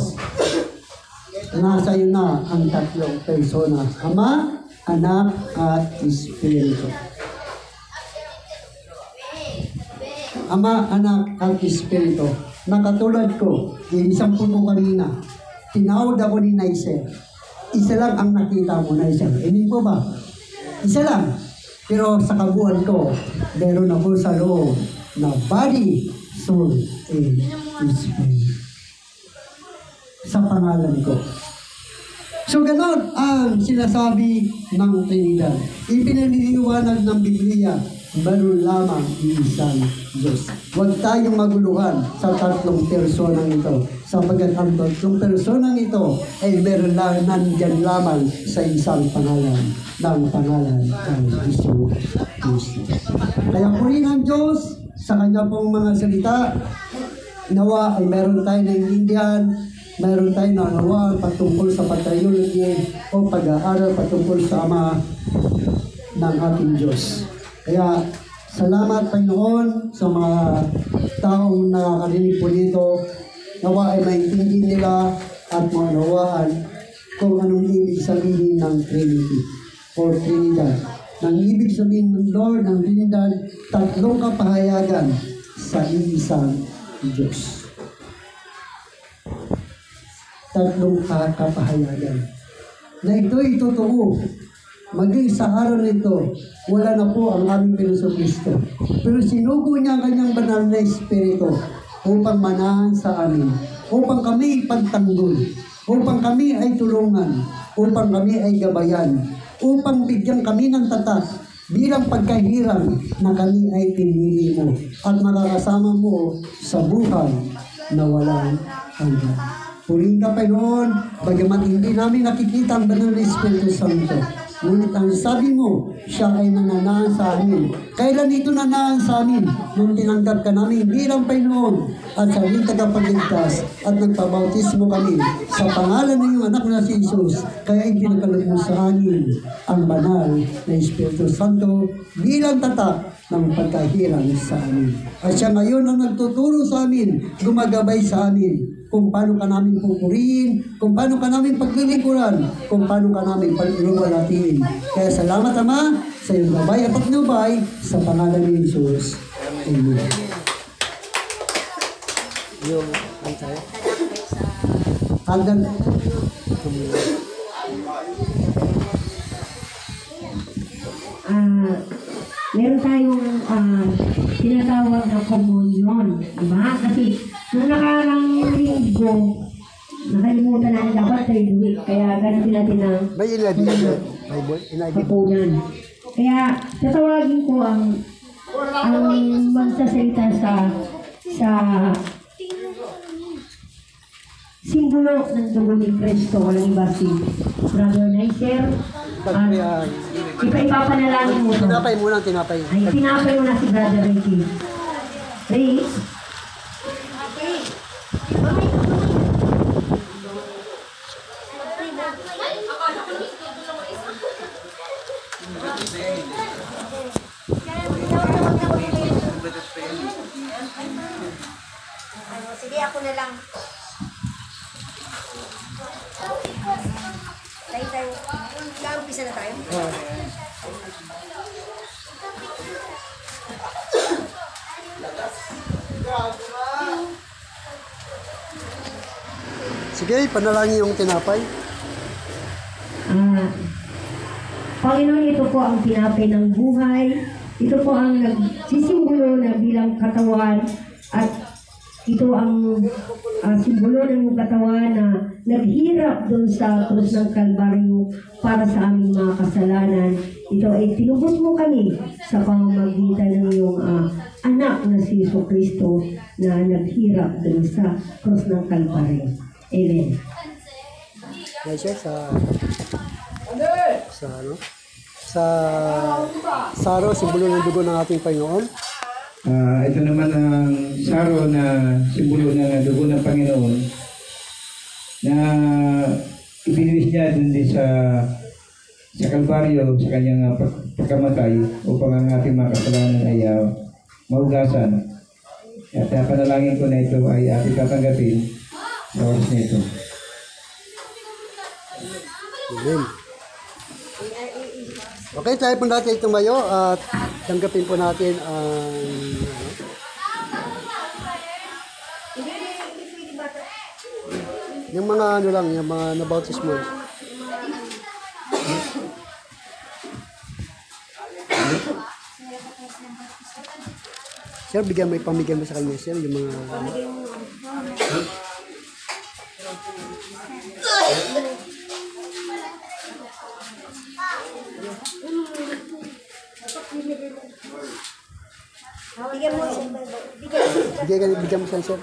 nasa iyo na ang tatlong persona. Ama, Anak, at Espiritu. Ama, Anak, at Espiritu. Nakatulad ko, yung isang puno kanina, tinawag ako ni Naiser. Isa lang ang nakita mo, Naiser. Amin po ba? Isa lang. Pero sa kabuuan ko, meron ako sa loob na body, soul, and spirit. Sa pangalan ko. So, ganon ang sinasabi ng Trinidad. Ipinaniniwanag ng Biblia, meron lamang isang Diyos. Huwag tayong maguluhan sa tatlong personang ito. Sapagkat ang tatlong personang ito ay meron lang nandyan lamang sa isang pangalan ng pangalan ng Jesus Kristo. Kaya purihin ang Diyos sa kanya pong mga salita. Nawa ay meron tayo naiintindihan, meron tayo nanawa patungkol sa patriarchy o pag-aaral patungkol sa Ama ng ating Diyos. Kaya salamat Panginoon sa mga taong nakakarinig po dito. Nawa ay maintindihan nila at maunawaan kung anong ibig sabihin ng Trinity o Trinidad. Nang ibig sabihin ng Lord ng Trinidad, tatlong kapahayagan sa isang Diyos. Tatlong kapahayagan. Na ito'y totoo. Maging sa araw nito, wala na po ang aming Panginoon Kristo. Pero sinugo niya ang kanyang banal na Espiritu upang manahan sa amin, upang kami ipagtanggol, upang kami ay tulungan, upang kami ay gabayan, upang bigyan kami ng tatak bilang pagkahirang na kami ay pinili mo at makakasama mo sa buhay na walang hanggan. Purihin ka, Panginoon, bagamat hindi namin nakikita ang banal na Espiritu Santo. Ngunit ang sabi mo, siya ay nananahan sa amin. Kailan ito nananahan sa amin? Nung tinanggap ka namin bilang Panginoon at sa aming tagapagligtas at nagpabautismo kami sa pangalan ng iyong anak na si Jesus. Kaya ipinagkaloob mo sa amin ang banal na Espiritu Santo bilang tatak ng pagkahirang sa amin. At siya ngayon ang nagtuturo sa amin, gumagabay sa amin, kung paano ka namin pupurihin, kung paano ka namin paglilingkuran, kung paano ka namin pag-iluwalatiin. Kaya salamat Ama sa iyong gabay at patnubay sa pangalan ni Jesus. Amen. Yung tayo? Hanggang meron tayong tinatawag na komunyon, diba? Kasi nung nakarang linggo, nakalimutan natin dapat sa week, kaya ganun natin ang kapunan. Kaya tatawagin ko ang magsasalita sa simbolo ng dugo ni Cristo, walang iba si Brother Naiser. Ipapanalangin mo ito. tinapay muna, tinapay. Ay, tinapay mo na si Brother Ricky. Ray? Sige, ako na lang. Tayo. Umpisa na tayo? Sige, panalangin yung tinapay. Panginoon, ito po ang tinapay ng buhay. Ito po ang nagsisimbolo na bilang katawan at ito ang simbolo ng iyong katawan na naghirap doon sa krus ng Kalbaryo para sa aming mga kasalanan. Ito ay tinubos mo kami sa pamamagitan ng iyong anak na si Jesucristo na naghirap doon sa krus ng Kalbaryo. Amen. Yan siya sa saro, simbolo ng dugo ng ating Panginoon. Ito naman ang saro na simbolo ng dugo ng Panginoon na ibinuwis niya dun din sa Kalbaryo, sa kanyang pagkamatay upang ang ating mga kasalanan ay mahugasan. At panalangin ko na ito ay ating tatanggapin sa oras na ito. Amen. Okay, tayo po natin tumayo at tanggapin po natin ang yung mga ano lang, yung mga nabautismo. Sir, pamigyan mo sa kanya, sir, yung mga bigyan mo siya, sir.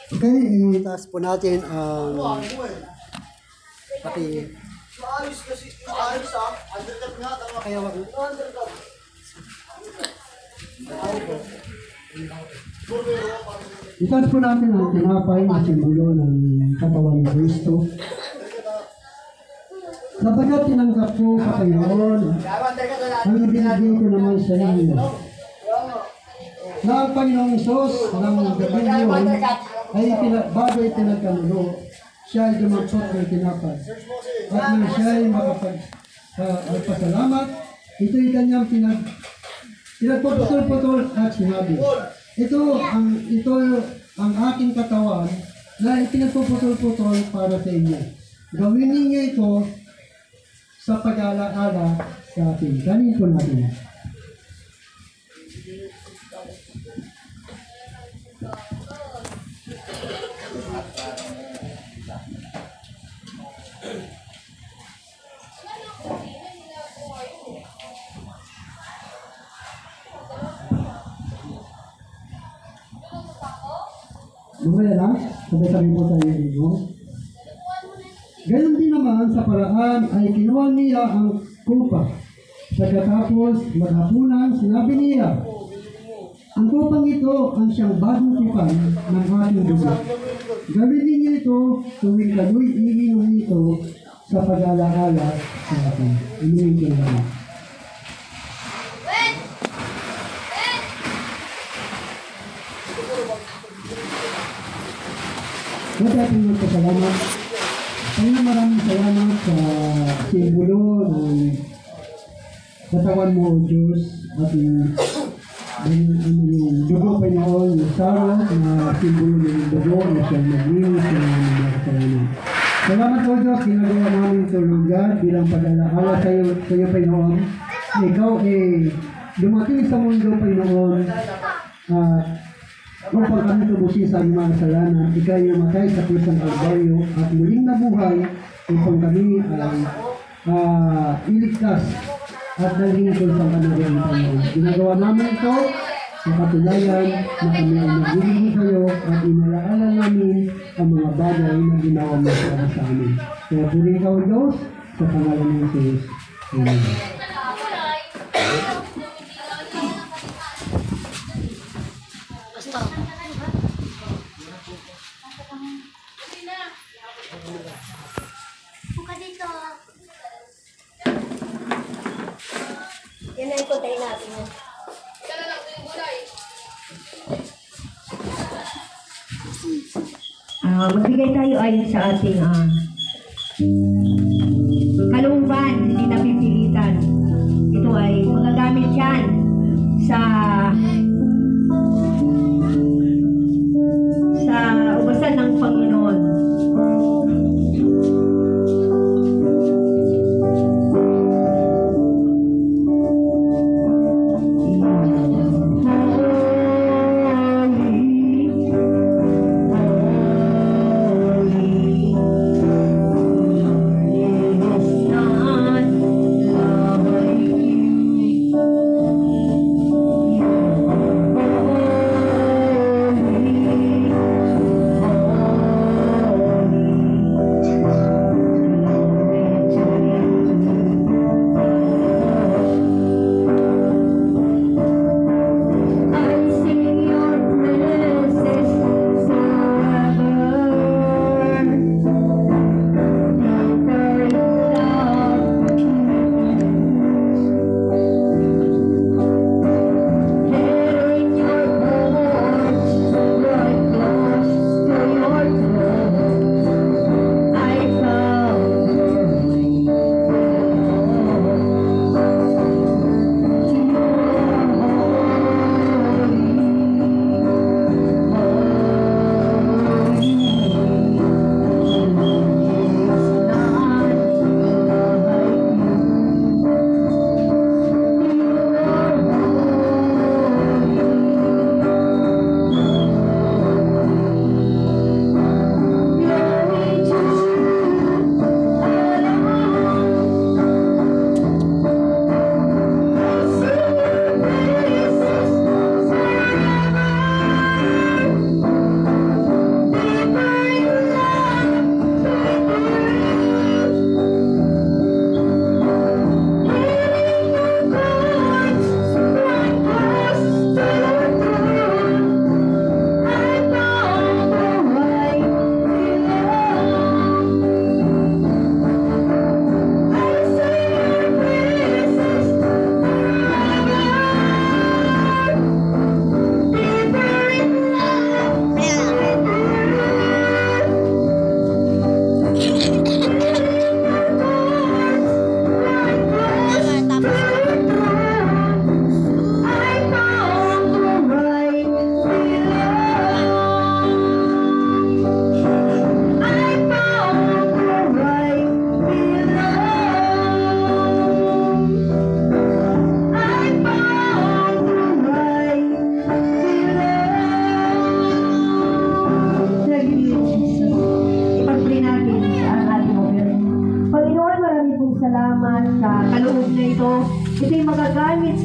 Okay, Taas po natin ang pati kaya wag itaas po natin ang tinapay na simbolo ng katawan ni Kristo. Sapagat tinanggap ko sa Panginoon, ang ibinigay ko naman sa inyo. Na ang Panginoong Isos ng gabi yun ay bagay pinagkanulo, siya ay dumagsot ng tinapay. At nang siya ay makapagpasalamat, ito'y kanyang pinagpuputol-putol at sinabi, ito ang aking katawan na ipinagpuputol-putol para sa inyo. Gawin ninyo ito sa pag-alaala sa atin. Kanin po natin. Mamaya lang, sabay-sabay po tayo inyo. Gayon din naman sa paraan ay kinuha niya ang kupa. Pagkatapos maghapunan, sinabi niya, ang kupang ito ang siyang bagong tipan ng ating dugo. Gawin ninyo ito tuwing kayo'y iinom ito sa pag-alaala sa atin. Inumin ko naman. Maraming magpasalamat. Kaya maraming salamat sa simbolo ng katawan mo, O Diyos, at yung dugo pa noon, yung saro na simbolo ng dugo na siyang naglinis sa mga kasalanan. Salamat, O Diyos, ginagawa namin ito, Lord, bilang pag-alaala sa iyo pa noon. Ikaw dumating sa mundo pa noon upang kami tubusin sa aming mga kasalanan, ikaw ay namatay sa krus ng Kalbaryo at muling nabuhay upang kami ay iligtas at dalhin ito sa kanarihan ng Panginoon. Ginagawa namin ito sa katunayan na kami ay nagbibigay sa iyo at inalaala namin ang mga bagay na ginawa mo sa amin. Kaya purihin ka, O Diyos, sa pangalan ng Jesus. Amen. Buka dito. Yan na yung kontayin natin. Magbigay tayo ayon sa ating kalungban, hindi napipilitan. Ito ay magagamit yan sa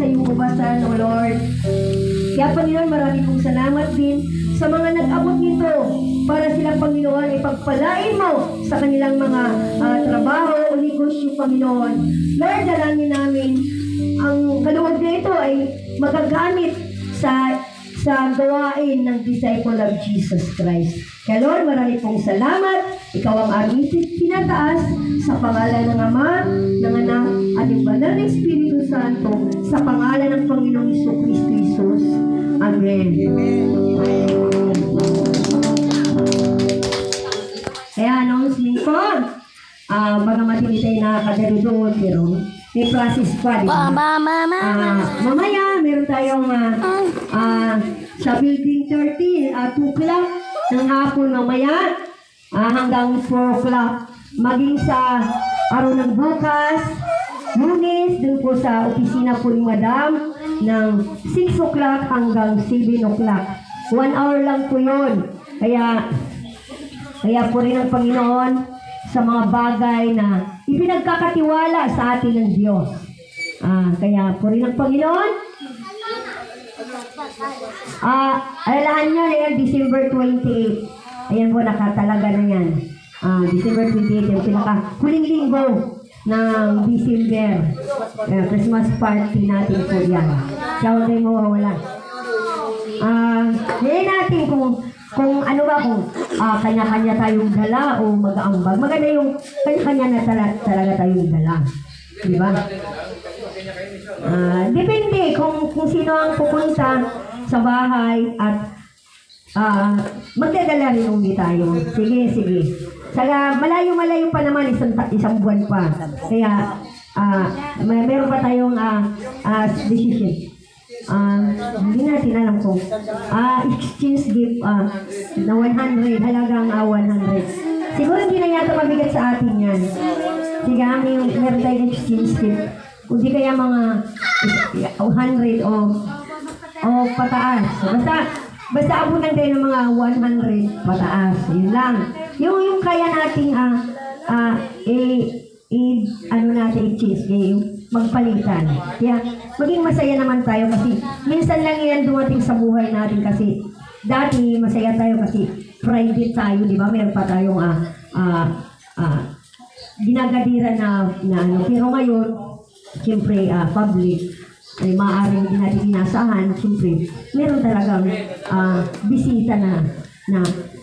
sa iyong kabasan, O Lord. Kaya Panginoon, marami pong salamat din sa mga nag-abot nito para sila, Panginoon, ipagpalain mo sa kanilang mga trabaho o negosyo, Panginoon. Lord, dalangin namin ang kaluwag na ito ay magagamit sa gawain ng disciple of Jesus Christ. Kaya Lord, marami pong salamat. Ikaw ang aming pinataas sa pangalan ng Ama, ng Anak, at ng Banal na Espiritu Santo, sa pangalan ng Panginoong Kristo Jesus. Amen. Kaya announcement ko, bagamat hindi tayo nakakadalo doon, pero may process pa, di ba? Mamaya, meron tayong sa building 13, 2 o'clock ng hapon mamaya, hanggang 4 o'clock. Maging sa araw ng bukas, Lunes, dun po sa opisina po ni Madam, ng 6 o'clock hanggang 7 o'clock. 1 hour lang po yun. Kaya po rin ang Panginoon sa mga bagay na ipinagkakatiwala sa atin ng Diyos. Kaya po rin ang Panginoon. Alalahan nyo na yan, December 28. Ayan po, nakatalaga na yan. December 28, yung pinaka-huling linggo ng December. Christmas party natin po yan. Kaya huwag kayo mawawala. Ngayon natin kung ano ba, kung kanya-kanya tayong dala o mag-aambag. Maganda yung kanya-kanya na talaga tayong dala. Di ba? Depende kung sino ang pupunta sa bahay at magdadala rin ulit tayo. Sige. Saka malayo-malayo pa naman, isang buwan pa. Kaya meron pa tayong decision. Hindi natin alam kung exchange gift na 100, halagang 100. Siguro hindi na yata mabigat sa atin yan. Sige, meron tayong exchange gift. Kung di kaya mga 100 o pataas. Basta abunan tayo ng mga 100 pataas. Yun lang. Yung kaya nating i-change yung magpalitan. Kaya maging masaya naman tayo kasi minsan lang yan dumating sa buhay natin kasi dati masaya tayo kasi private tayo, di ba? Meron pa tayong ginagadiran na ano. Pero ngayon, siyempre public, ay maaaring hindi natin inasahan, siyempre, meron talagang bisita na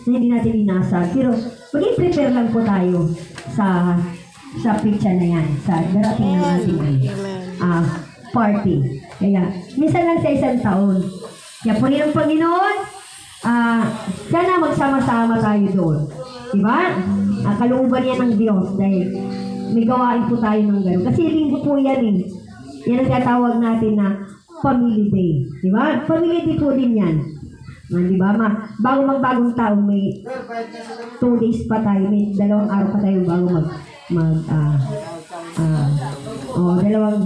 hindi natin inasahan. Pero maging prepare lang po tayo sa picture na yan, sa darating ng ating party. Kaya, minsan lang sa isang taon. Kaya po rin ang Panginoon, sana magsama-sama tayo doon. Diba? Kalooban yan ng Diyos dahil may gawain po tayo ng gano'n. Kasi linggo po yan eh. Yan ang tatawag natin na Family Day. Diba? Family Day po din yan. Diba? Bago magbagong taon, may 2 days pa tayo, may 2 araw pa tayo bago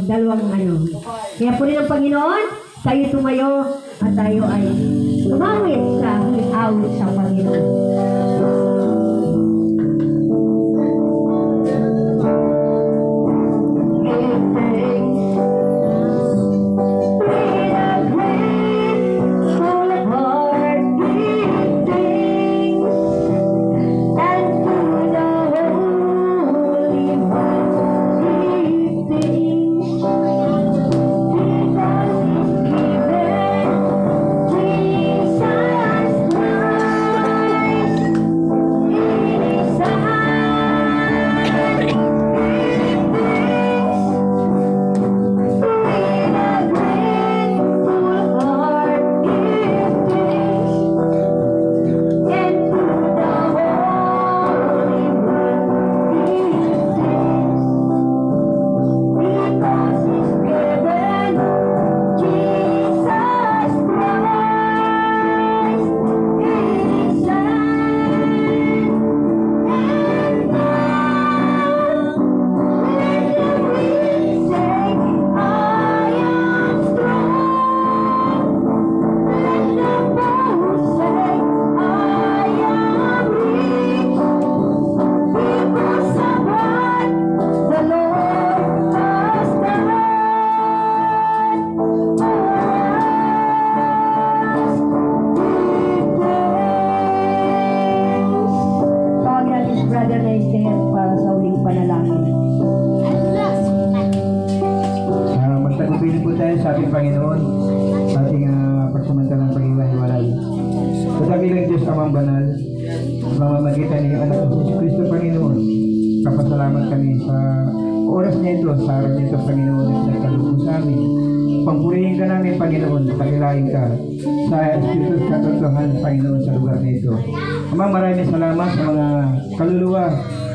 dalawang ano. Kaya po rin ang Panginoon, tayo tumayo at tayo ay tumawid sa awit sa Panginoon. ating Panginoon sa ating pagsamantalang pag-iwalay. Sa dakilang Diyos Amang Banal, sa mamamagitan ni Anak ng Jesus Cristo, Panginoon, kapasalamat kami sa oras niya ito, sa araw niya ito, Panginoon, at nagkaloob sa amin. Pampurihin ka namin, Panginoon, pakilain ka sa Espiritu sa katotohanan, Panginoon, sa lugar na ito. Ama, maraming salamat sa mga kaluluwa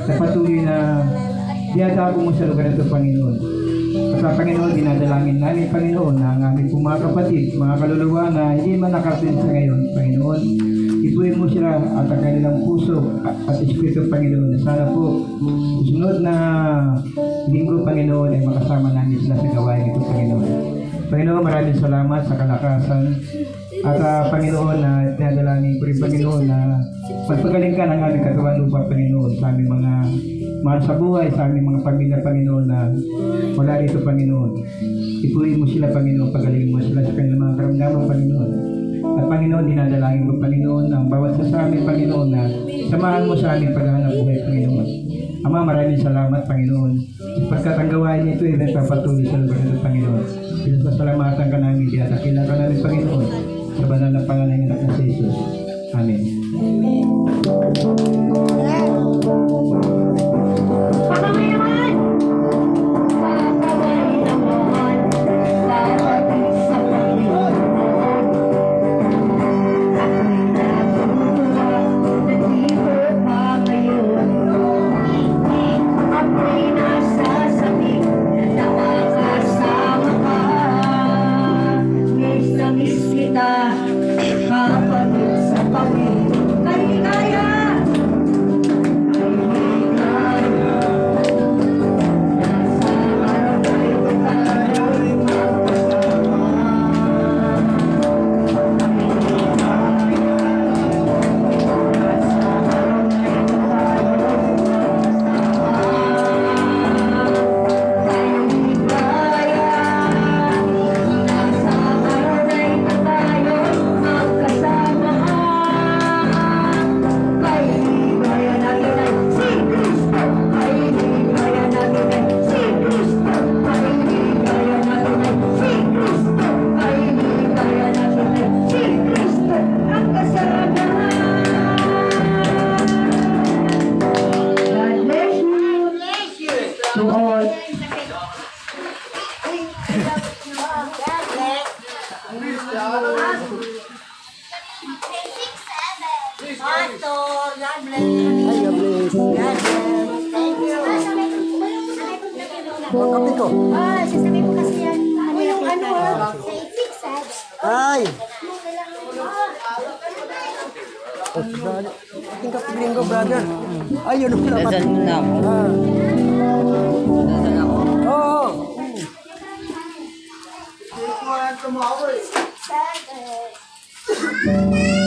na patuloy na dinadago mo sa lugar na ito, Panginoon. At sa Panginoon, dinadalangin namin, Panginoon, na ang aming mga kapatid, mga kaluluwa na hindi man nakarating sa ngayon, Panginoon, ipuin mo sila at ang kanilang puso at Espiritu, Panginoon, na sana po sunod na linggo, Panginoon, ay makasama namin sila sa gawain ito, Panginoon. Panginoon, maraming salamat sa kalakasan at Panginoon, na dinadalangin ko rin, Panginoon, na magpagaling ka ng aming katawan lupa, Panginoon, sa aming mga mahal sa buhay, sa aming mga pamilya, Panginoon, na wala rito, Panginoon. Ipuin mo sila, Panginoon, pagalingin mo sila sa kanilang mga karamdaman, Panginoon. At Panginoon, dinadalangin mo, Panginoon, ang bawat sa amin, Panginoon, na samahan mo sa aming paghahanap buhay, Panginoon. Ama, maraming salamat, Panginoon. Sapagkat ang gawain nito ay nagpapatuloy sa lugar nito, Panginoon. Pinasasalamatan ka namin, dinadakilan ka namin, Panginoon, sa banal na pangalan ng Anak na si Jesus. Amen. Kape ko. Sasabihin mo kasi yan. Ano yung ano? Ay! Ating kape gringo, brother. Ayun ang lamat. Dasal mo na ako. Dasal ako. Oo. Seven.